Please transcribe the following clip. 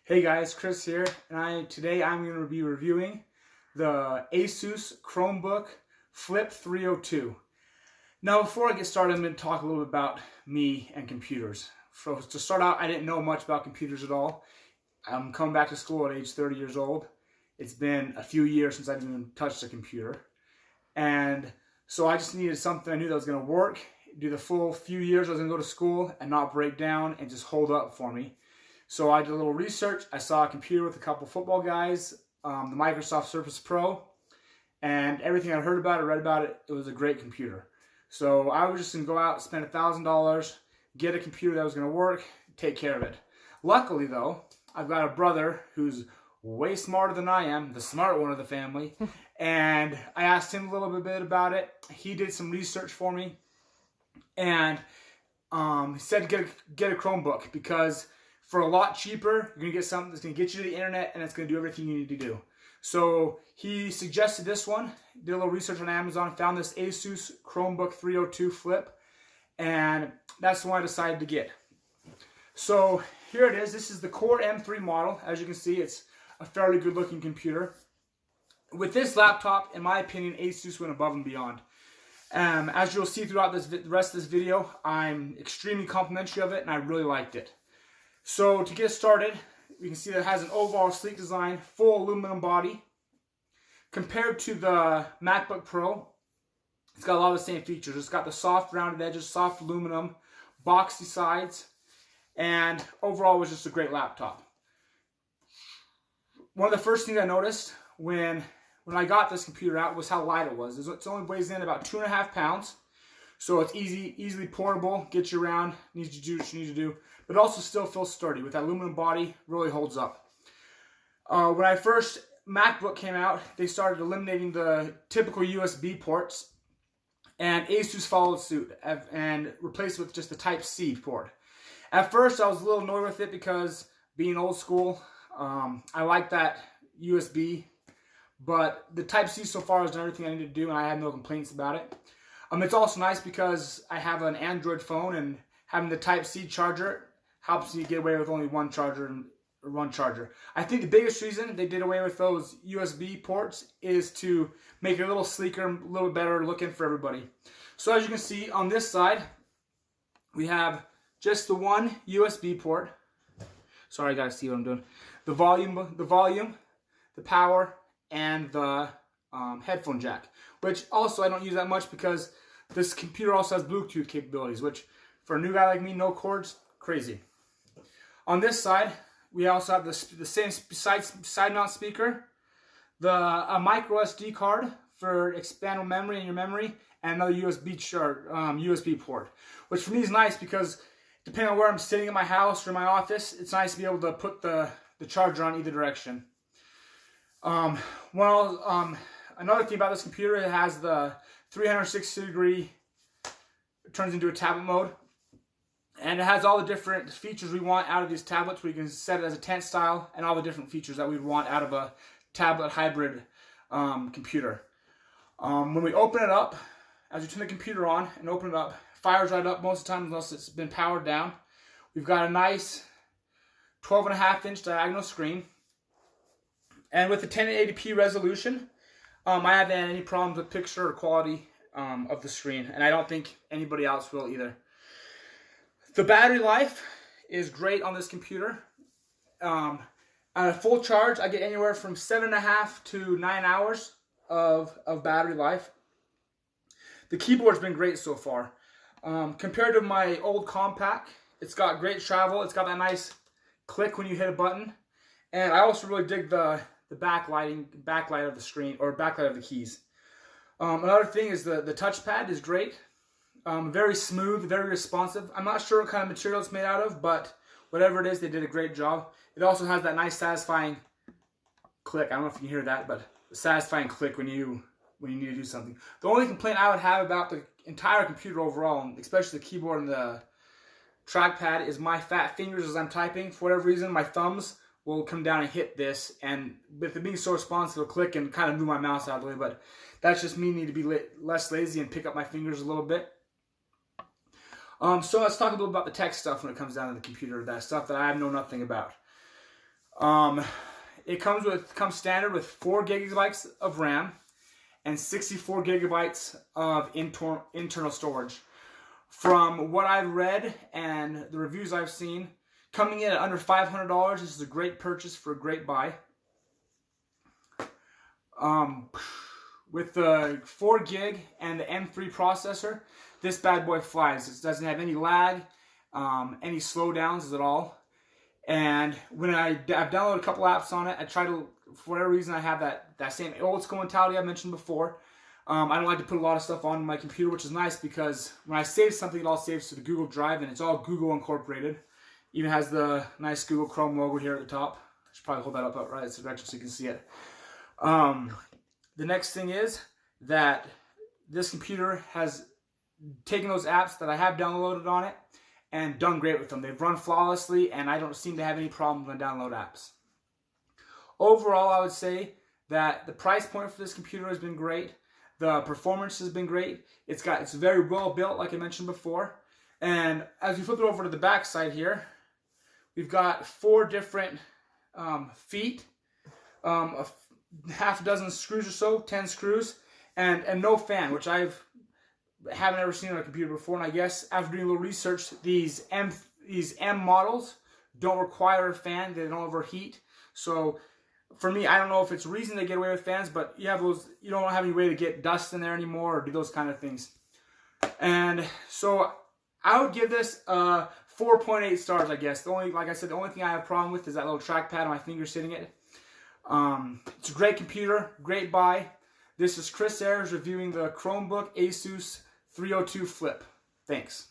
Hey guys, Chris here, and today I'm going to be reviewing the ASUS Chromebook Flip 302. Now before I get started, I'm going to talk a little bit about me and computers. To start out, I didn't know much about computers at all. I'm coming back to school at age 30 years old. It's been a few years since I've even touched a computer. And so I just needed something I knew that was going to work, do the full few years I was going to go to school and not break down and just hold up for me. So I did a little research. I saw a computer with a couple football guys, the Microsoft Surface Pro, and everything I heard about it, read about it, it was a great computer. So I was just going to go out, spend $1,000, get a computer that was going to work, take care of it. Luckily though, I've got a brother who's way smarter than I am, the smart one of the family, and I asked him a little bit about it. He did some research for me, and he said get a Chromebook because for a lot cheaper, you're going to get something that's going to get you to the internet and it's going to do everything you need to do. So he suggested this one, did a little research on Amazon, found this ASUS Chromebook 302 Flip, and that's the one I decided to get. So here it is. This is the Core M3 model. As you can see, it's a fairly good looking computer. With this laptop, in my opinion, ASUS went above and beyond. As you'll see throughout the rest of this video, I'm extremely complimentary of it and I really liked it. So to get started, you can see that it has an overall sleek design, full aluminum body. Compared to the MacBook Pro, it's got a lot of the same features. It's got the soft rounded edges, soft aluminum, boxy sides, and overall it was just a great laptop. One of the first things I noticed when I got this computer out was how light it was. It only weighs in about 2.5 pounds. So it's easily portable, gets you around, needs to do what you need to do, but also still feels sturdy. With that aluminum body, really holds up. When I first MacBook came out, they started eliminating the typical USB ports, and ASUS followed suit and replaced it with just the Type-C port. At first, I was a little annoyed with it because being old school, I like that USB, but the Type-C so far has done everything I needed to do, and I had no complaints about it. It's also nice because I have an Android phone, and having the Type-C charger helps me get away with only one charger. I think the biggest reason they did away with those USB ports is to make it a little sleeker, a little better looking for everybody. So as you can see on this side, we have just the one USB port. Sorry, I gotta see what I'm doing. The volume, the power, and the headphone jack, which also I don't use that much because this computer also has Bluetooth capabilities, which for a new guy like me, no cords, crazy. On this side, we also have the same side mount speaker, a micro SD card for expandable memory in your memory, and another USB port, which for me is nice because depending on where I'm sitting in my house or in my office, it's nice to be able to put the charger on either direction. Another thing about this computer, it has the 360-degree, it turns into a tablet mode. And it has all the different features we want out of these tablets. We can set it as a tent style and all the different features that we'd want out of a tablet hybrid computer. When we open it up, as we turn the computer on and open it up, it fires right up most of the time unless it's been powered down. We've got a nice 12.5-inch diagonal screen. And with the 1080p resolution, I haven't had any problems with picture or quality of the screen, and I don't think anybody else will either. The battery life is great on this computer. On a full charge, I get anywhere from 7.5 to 9 hours of battery life. The keyboard's been great so far. Compared to my old compact, it's got great travel. It's got that nice click when you hit a button, and I also really dig the backlight of the screen, or backlight of the keys. Another thing is the touchpad is great. Very smooth, very responsive. I'm not sure what kind of material it's made out of, but whatever it is, they did a great job. It also has that nice satisfying click. I don't know if you can hear that, but the satisfying click when you need to do something. The only complaint I would have about the entire computer overall, especially the keyboard and the trackpad, is my fat fingers as I'm typing. For whatever reason, my thumbs will come down and hit this, and with it being so responsive, it'll click and kind of move my mouse out of the way, but that's just me needing to be less lazy and pick up my fingers a little bit. So let's talk a little about the tech stuff when it comes down to the computer, that stuff that I know nothing about. It comes standard with 4 gigabytes of RAM and 64 gigabytes of internal storage. From what I've read and the reviews I've seen, coming in at under $500, this is a great purchase for a great buy. With the 4 gig and the M3 processor, this bad boy flies. It doesn't have any lag, any slowdowns at all. And when I've downloaded a couple apps on it, I try to, for whatever reason, I have that same old school mentality I mentioned before. I don't like to put a lot of stuff on my computer, which is nice because when I save something, it all saves to the Google Drive, and it's all Google incorporated. Even has the nice Google Chrome logo here at the top. I should probably hold that up right its direction so you can see it. The next thing is that this computer has taken those apps that I have downloaded on it and done great with them. They've run flawlessly, and I don't seem to have any problem when I download apps. Overall, I would say that the price point for this computer has been great. The performance has been great. It's very well built, like I mentioned before. And as we flip it over to the back side here, we've got 4 different feet, half a dozen screws or so, 10 screws, and no fan, which I haven't ever seen on a computer before. And I guess after doing a little research, these M models don't require a fan. They don't overheat. So for me, I don't know if it's a reason they get away with fans, but you don't have any way to get dust in there anymore or do those kind of things. And so I would give this 4.8 stars, I guess. Like I said, the only thing I have a problem with is that little trackpad on my finger sitting it. It's a great computer, great buy. This is Eyres reviewing the Chromebook ASUS 302 Flip. Thanks.